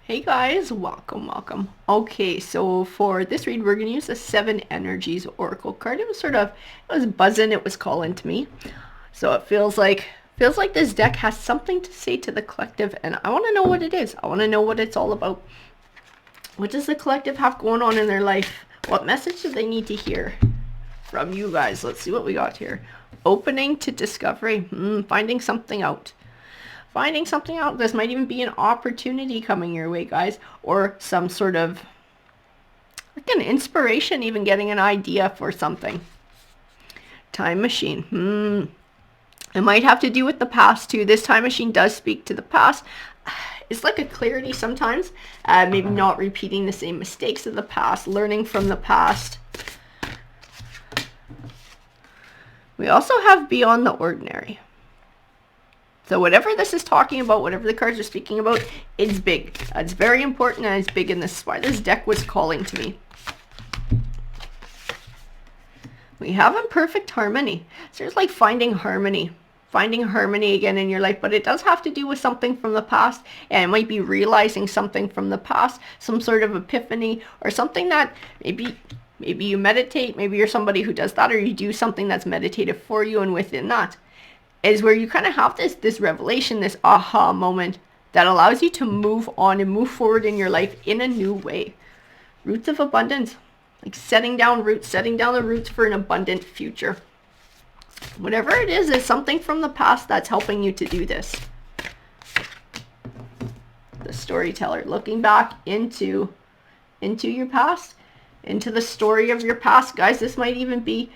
Hey guys, welcome. Okay, so for this read, we're gonna use the Seven Energies Oracle card. It was buzzing, it was calling to me. So it feels like this deck has something to say to the collective, and I want to know what it is. I want to know what it's all about. What does the collective have going on in their life? What message do they need to hear from you guys? Let's see what we got here. Opening to discovery. Finding something out. Finding something out. This might even be an opportunity coming your way, guys, or some sort of like an inspiration, even getting an idea for something. Time machine. It might have to do with the past too. This time machine does speak to the past. It's like a clarity sometimes. Maybe not repeating the same mistakes of the past, learning from the past. We also have beyond the ordinary. So whatever this is talking about, whatever the cards are speaking about, it's big. It's very important and it's big, and this is why this deck was calling to me. We have imperfect harmony. So it's like finding harmony again in your life, but it does have to do with something from the past, and it might be realizing something from the past, some sort of epiphany, or something that maybe you meditate, maybe you're somebody who does that, or you do something that's meditative for you, and within that is where you kind of have this revelation, this aha moment that allows you to move on and move forward in your life in a new way. Roots of abundance, like setting down the roots for an abundant future. Whatever it is something from the past that's helping you to do this. The storyteller, looking back into your past, into the story of your past. Guys, this might even be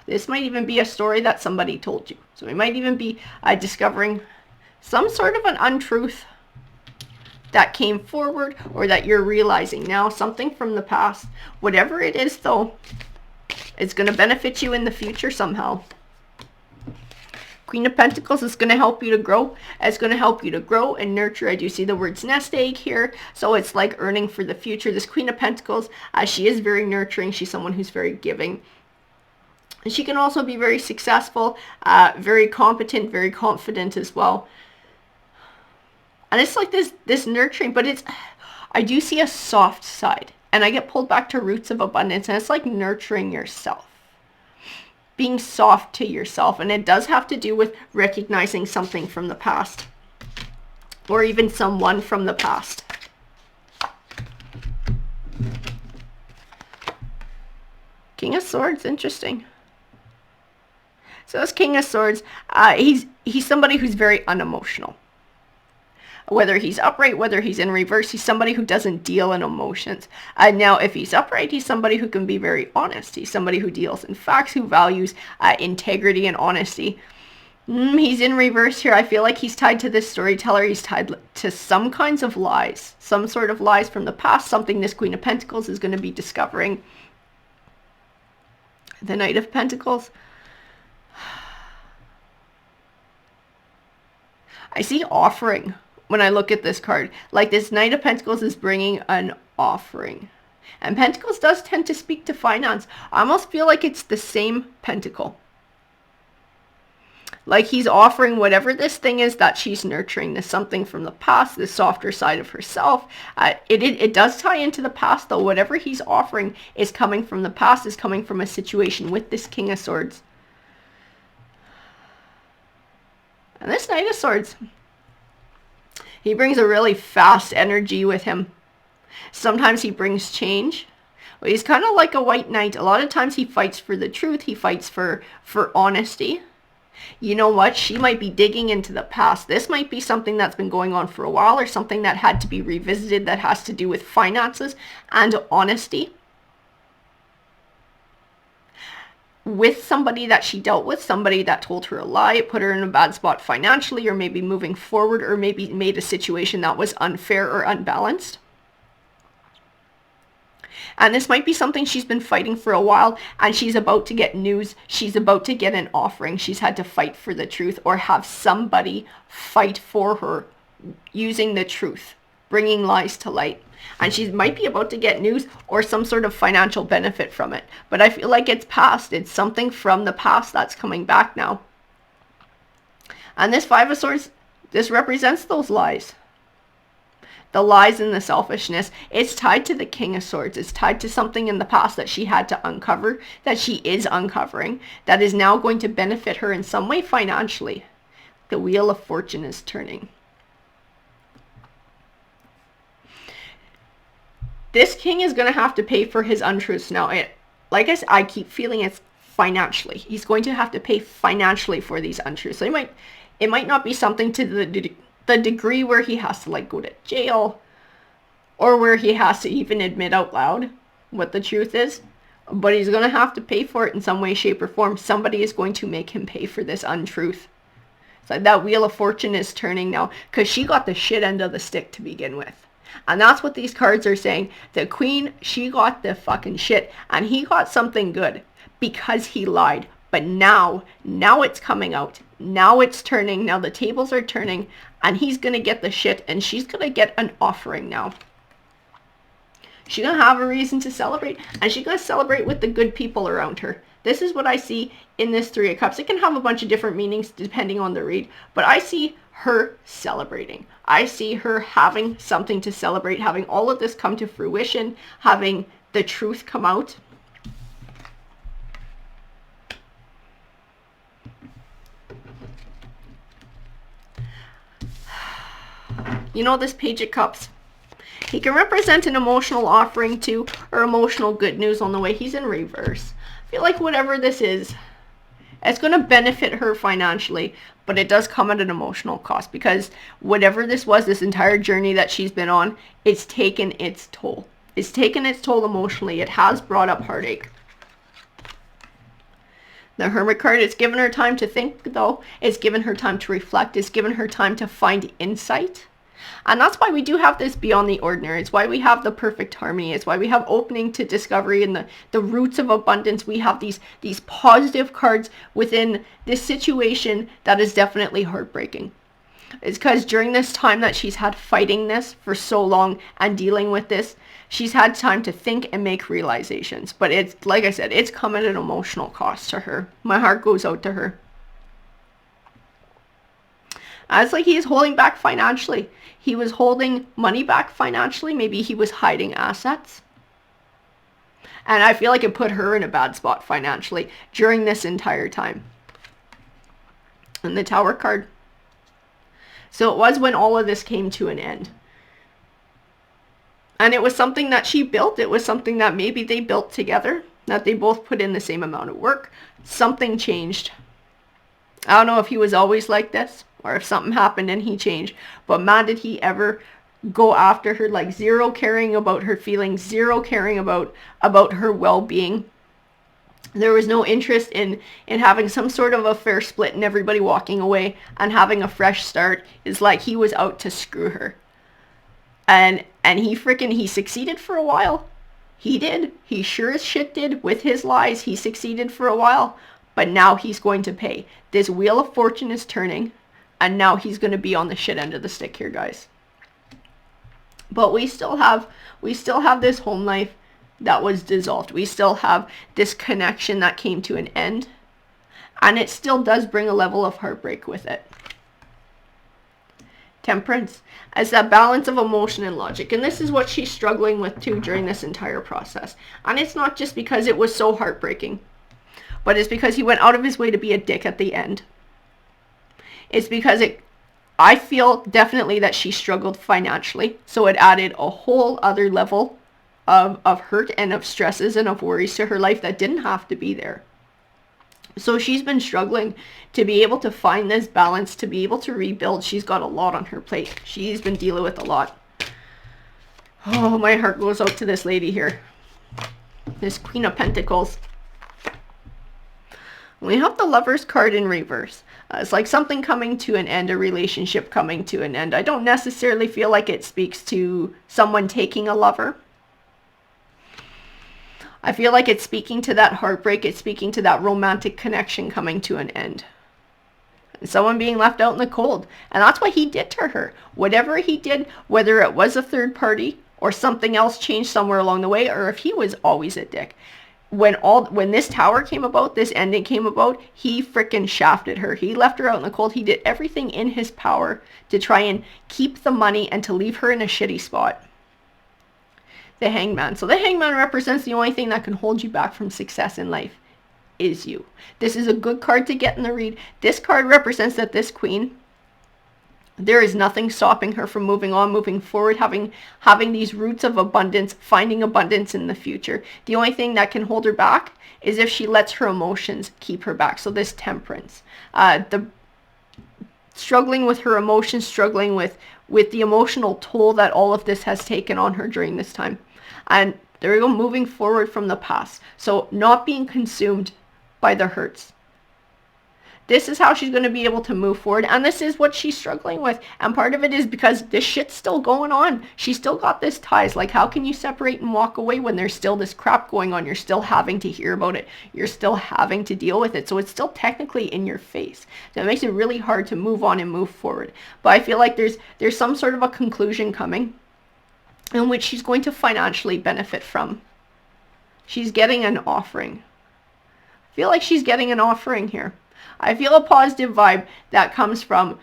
a story that somebody told you. So we might even be discovering some sort of an untruth that came forward, or that you're realizing now, something from the past. Whatever it is, though, it's going to benefit you in the future somehow. Queen of Pentacles is going to help you to grow. It's going to help you to grow and nurture. I do see the words nest egg here. So it's like earning for the future. This Queen of Pentacles, she is very nurturing. She's someone who's very giving. And she can also be very successful, very competent, very confident as well. And it's like this nurturing, but I do see a soft side. And I get pulled back to roots of abundance. And it's like nurturing yourself. Being soft to yourself. And it does have to do with recognizing something from the past. Or even someone from the past. King of Swords, interesting. So this King of Swords, he's somebody who's very unemotional. Whether he's upright, whether he's in reverse, he's somebody who doesn't deal in emotions. Now, if he's upright, he's somebody who can be very honest. He's somebody who deals in facts, who values integrity and honesty. He's in reverse here. I feel like he's tied to this storyteller. He's tied to some kinds of lies, some sort of lies from the past, something this Queen of Pentacles is going to be discovering. The Knight of Pentacles. I see offering when I look at this card. Like this Knight of Pentacles is bringing an offering. And Pentacles does tend to speak to finance. I almost feel like it's the same Pentacle. Like he's offering whatever this thing is that she's nurturing. This something from the past, this softer side of herself. It does tie into the past though. Whatever he's offering is coming from the past, is coming from a situation with this King of Swords. And this Knight of Swords, he brings a really fast energy with him. Sometimes he brings change. But he's kind of like a white knight. A lot of times he fights for the truth. He fights for honesty. You know what? She might be digging into the past. This might be something that's been going on for a while, or something that had to be revisited that has to do with finances and honesty. With somebody that she dealt with, somebody that told her a lie, put her in a bad spot financially, or maybe moving forward, or maybe made a situation that was unfair or unbalanced. And this might be something she's been fighting for a while, and she's about to get news. She's about to get an offering. She's had to fight for the truth, or have somebody fight for her using the truth, bringing lies to light. And she might be about to get news or some sort of financial benefit from it. But I feel like it's past. It's something from the past that's coming back now. And this Five of Swords, this represents those lies. the lies and the selfishness, it's tied to the King of Swords. It's tied to something in the past that she had to uncover, that she is uncovering, that is now going to benefit her in some way financially. The Wheel of Fortune is turning. This king is going to have to pay for his untruths now. Like I said, I keep feeling it's financially. He's going to have to pay financially for these untruths. So it might not be something to the degree where he has to like go to jail, or where he has to even admit out loud what the truth is, but he's going to have to pay for it in some way, shape, or form. Somebody is going to make him pay for this untruth. So that Wheel of Fortune is turning now, because she got the shit end of the stick to begin with. And that's what these cards are saying. The Queen, she got the fucking shit, and he got something good because he lied. But now it's coming out. Now it's turning. Now the tables are turning, and he's going to get the shit, and she's going to get an offering now. She's going to have a reason to celebrate, and she's going to celebrate with the good people around her. This is what I see in this Three of Cups. It can have a bunch of different meanings depending on the read, but I see her celebrating. I see her having something to celebrate, having all of this come to fruition, having the truth come out. You know, this Page of Cups, he can represent an emotional offering too, or emotional good news on the way. He's in reverse. I feel like whatever this is, it's going to benefit her financially, but it does come at an emotional cost, because whatever this was, this entire journey that she's been on, it's taken its toll. It's taken its toll emotionally. It has brought up heartache. The Hermit card, it's given her time to think, though. It's given her time to reflect. It's given her time to find insight. And that's why we do have this beyond the ordinary. It's why we have the perfect harmony. It's why we have opening to discovery and the roots of abundance. We have these positive cards within this situation that is definitely heartbreaking. It's because during this time that she's had fighting this for so long and dealing with this, she's had time to think and make realizations. But it's, like I said, it's come at an emotional cost to her. My heart goes out to her. It's like he's holding back financially. He was holding money back financially. Maybe he was hiding assets. And I feel like it put her in a bad spot financially during this entire time. And the Tower card. So it was when all of this came to an end. And it was something that she built. It was something that maybe they built together, that they both put in the same amount of work. Something changed. I don't know if he was always like this, or if something happened and he changed. But man, did he ever go after her, like zero caring about her feelings, zero caring about her well-being. There was no interest in having some sort of a fair split and everybody walking away and having a fresh start. It's like he was out to screw her. And he succeeded for a while. He did. He sure as shit did with his lies. He succeeded for a while. But now he's going to pay. This Wheel of Fortune is turning. And now he's going to be on the shit end of the stick here, guys. But we still have this home life that was dissolved. We still have this connection that came to an end. And it still does bring a level of heartbreak with it. Temperance, as that balance of emotion and logic. And this is what she's struggling with too during this entire process. And it's not just because it was so heartbreaking, but it's because he went out of his way to be a dick at the end. It's because I feel definitely that she struggled financially. So it added a whole other level of hurt and of stresses and of worries to her life that didn't have to be there. So she's been struggling to be able to find this balance, to be able to rebuild. She's got a lot on her plate. She's been dealing with a lot. Oh, my heart goes out to this lady here. This Queen of Pentacles. We have the Lover's card in reverse. It's like something coming to an end, a relationship coming to an end. I don't necessarily feel like it speaks to someone taking a lover. I feel like it's speaking to that heartbreak. It's speaking to that romantic connection coming to an end. And someone being left out in the cold. And that's what he did to her. Whatever he did, whether it was a third party or something else changed somewhere along the way, or if he was always a dick, when this tower came about, this ending came about, he freaking shafted her. He left her out in the cold. He did everything in his power to try and keep the money and to leave her in a shitty spot. The Hangman. So the Hangman represents the only thing that can hold you back from success in life is you. This is a good card to get in the read. This card represents that this queen, there is nothing stopping her from moving on, moving forward, having these roots of abundance, finding abundance in the future. The only thing that can hold her back is if she lets her emotions keep her back. So this Temperance, the struggling with her emotions, struggling with the emotional toll that all of this has taken on her during this time. And there we go, moving forward from the past. So not being consumed by the hurts. This is how she's going to be able to move forward. And this is what she's struggling with. And part of it is because this shit's still going on. She's still got this ties. Like, how can you separate and walk away when there's still this crap going on? You're still having to hear about it. You're still having to deal with it. So it's still technically in your face. So it makes it really hard to move on and move forward. But I feel like there's some sort of a conclusion coming in which she's going to financially benefit from. She's getting an offering. I feel like she's getting an offering here. I feel a positive vibe that comes from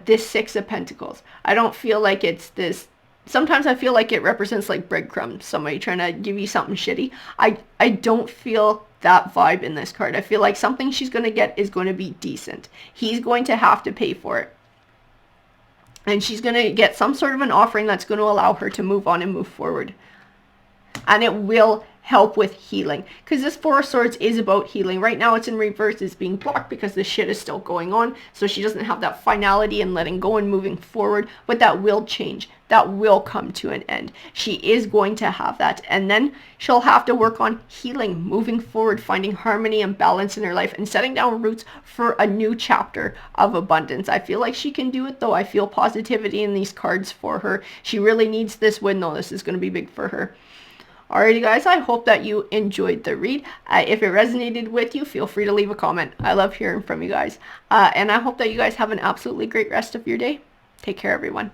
this Six of Pentacles. I don't feel like it's this. Sometimes I feel like it represents like breadcrumbs, somebody trying to give you something shitty. I don't feel that vibe in this card. I feel like something she's going to get is going to be decent. He's going to have to pay for it. And she's going to get some sort of an offering that's going to allow her to move on and move forward. And it will help with healing, because this Four of Swords is about healing. Right now it's in reverse. It's being blocked because the shit is still going on, so she doesn't have that finality and letting go and moving forward. But that will change. That will come to an end. She is going to have that, and then she'll have to work on healing, moving forward, finding harmony and balance in her life, and setting down roots for a new chapter of abundance. I feel like she can do it, though. I feel positivity in these cards for her. She really needs this win, though. This is going to be big for her. Alrighty guys, I hope that you enjoyed the read. If it resonated with you, feel free to leave a comment. I love hearing from you guys. And I hope that you guys have an absolutely great rest of your day. Take care, everyone.